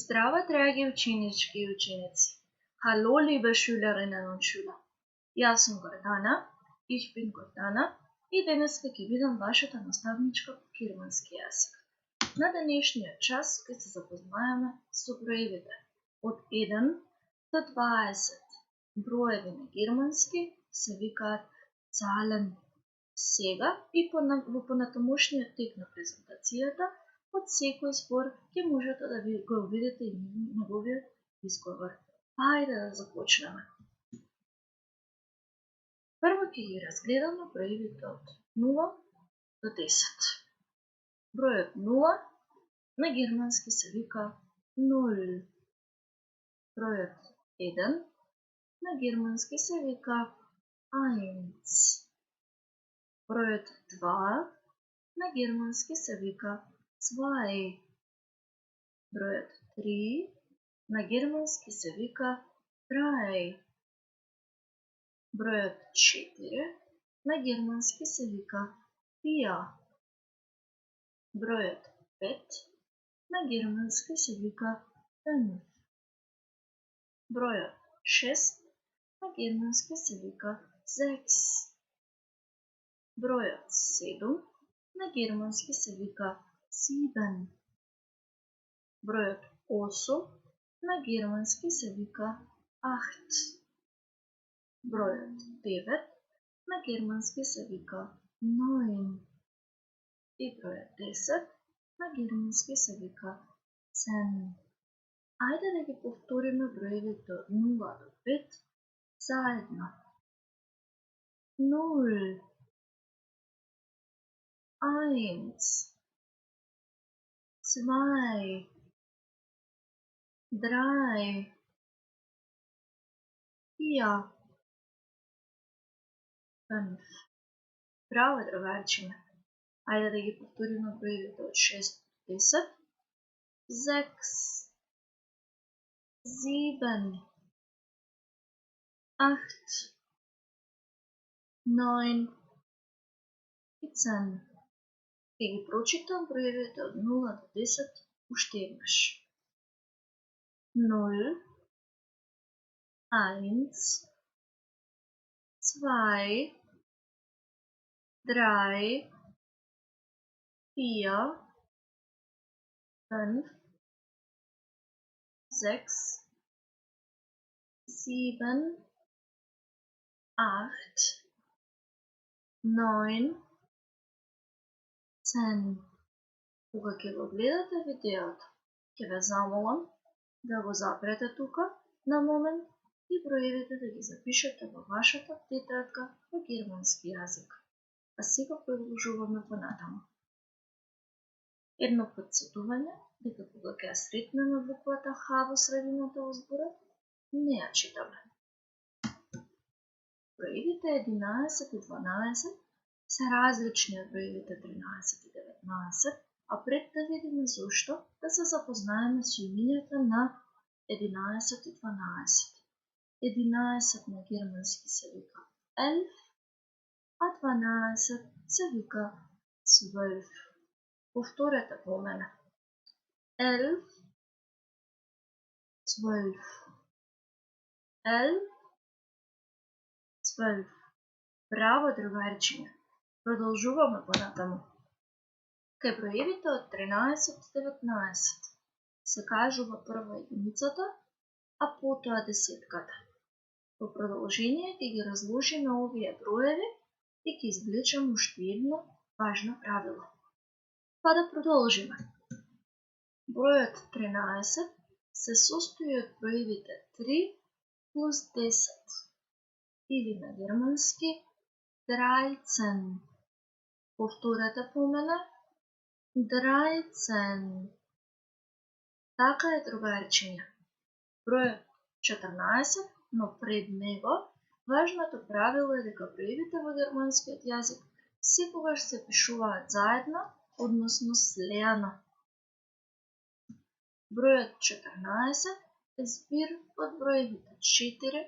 Zdravo, dragi učenički in učenici. Hallo, liebe Schülerinnen und Schüler. Ja sam Gordana, ich bin Gordana i deneska ќе бидам вашата наставничка по германски јазик. На денешниот час ќе се запознаеме со броевите од 1 до 20. Броеви на германски се викаат Zahlen. Сега и во понатамошниот тек на презентацијата од секој збор ќе можете да го видите и неговиот изговор. Ајде да започнеме. Прво ќе ги разгледаме броевите од 0 до 10. Бројот 0 на германски се вика 0. Бројот 1 на германски се вика 1. Бројот 2 на германски се вика 2. Бројот 3 на германски се вика 3. Бројот 4 на германски се вика 4. Бројот 5 на германски се вика 5. Бројот 6 на германски се вика 6. Бројот 7 на германски се вика 7. Бројот 8 на германски се вика 8. Бројот 9 на германски се вика 9. И бројот 10 на германски се вика 10. Ајде да ги повториме броевите од 0 до 5 заедно. 0, 1, 2, 3, 4, 5. Браво, другарчине. Ајде да ги повториме броевите од 6 до 10. 6, 7, 8, 9 и 10. Ќе ги прочитам броевите од 0 до 10 уште еднаш. 0, 1, 2, 3, 4, 5, 6, 7, 8, 9, 10. Кога ќе го гледате видеото, ќе ве замолам да го запрете тука на момент и броевите да ги запишете во вашата тетрадка по германски јазик. А сега продолжуваме понатаму. Едно потсетување дека кога ќе ја сретнеме буквата Х во средината во зборот, не ја читаме. Броевите 11 и 12 се различни од броевите 13 и 19, а пред да видиме зошто, да се запознаеме со имињата на 11 и 12. 11 на германски се вика 11, а 12 се вика 12. Повторете по мене. 11, 12. 11, 12. Браво, другарчине. Продолжуваме понатаму. Кај броевите од 13 до 19 се кажува прво единицата, а потоа десетката. Во продолжение ќе ги разложиме овие броеви и ќе извлечеме уште едно важно правило. Па да продолжиме. Бројот 13 се состои од броевите 3 плюс 10, или на германски 13. Повторете по мене. 13. Така е, другарчиња. Бројот 14, но пред него важното правило е дека броевите во германскиот јазик секогаш се пишуваат заедно, односно слеано. Бројот 14 е збир од броевите 4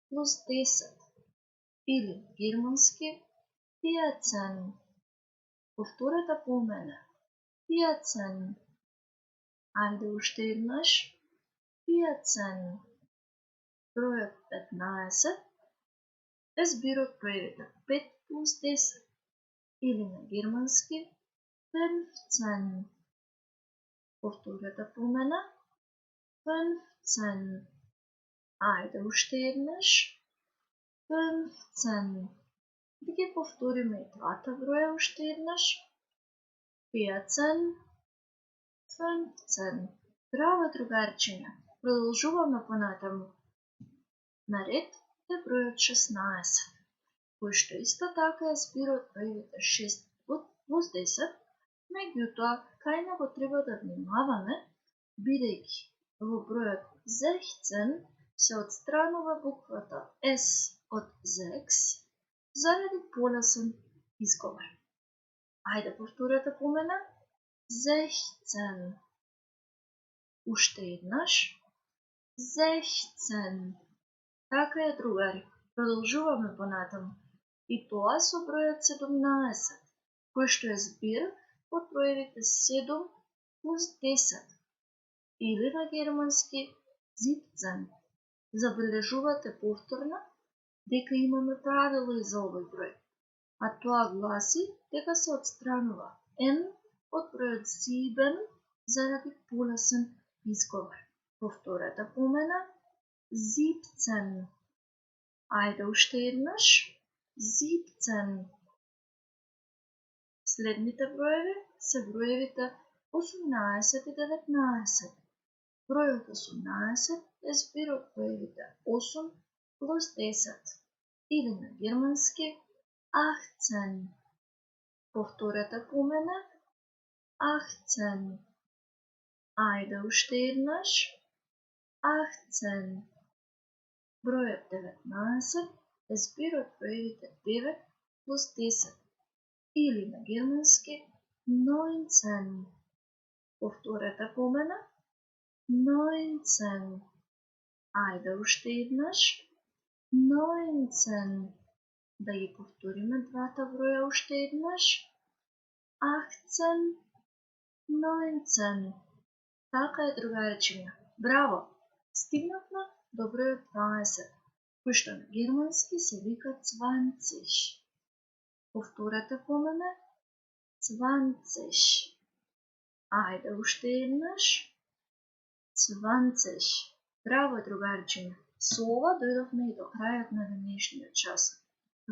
плюс 10, или германски 14. Повторете по мене. 14. Ајде уште еднаш. 14. Бројот 15 е збир од броевите 5 плюс 10 или на германски 15. Повторете по мене. 15. Ајде уште еднаш. 15. Да ги повториме и двата броја уште еднаш. 15. 15. Браво, другарчиња. Продолжуваме понатаму. Наред е бројот 16, кој што исто така е збир од броевите 6 плюс 10, меѓутоа кај него треба да внимаваме, бидејќи во бројот 16 се отстранува буквата S од sechs заради полесен изговор. Ајде повторете по мене. 16. Уште еднаш. 16. Така е, другари. Продолжуваме понатаму. И тоа со бројот 17, кој што е збир од броевите 7 плюс 10 или на германски 17. Забележувате повторно дека имаме правило и за овој број, а тоа гласи дека се отстранува N од бројот 7 заради полесен изговор. Повторете по мене. 17. Ајде уште еднаш. 17. Следните броеви се броевите 18 и 19. Бројот 18 е збир од броевите 8 плюс 10 или на германски 18. Повторете по мене. 18. Ајде уште еднаш. 18. Бројот 19 е збир од броевите 9 плюс 10 или на германски 19. Повторете по мене. 19. Ајде уште еднаш. 19. Да ги повториме двата броја уште еднаш. 18. 19. Така е, другарчиња. Браво! Стигнавме до бројот 20, кој што на германски се вика 20. Повторете по мене. 20. Ајде уште еднаш. 20. Браво, другарчиња. Со ова дојдовме и до крајот на денешниот час.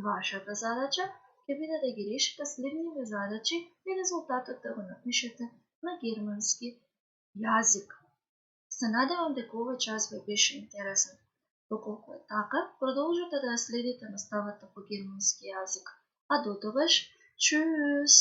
Вашата задача ќе биде да ги решите следниве задачи и резултатот да го напишете на германски јазик. Се надевам дека овој час ви беше интересен. Доколку е така, продолжете да ја следите наставата по германски јазик. А до тогаш, чус!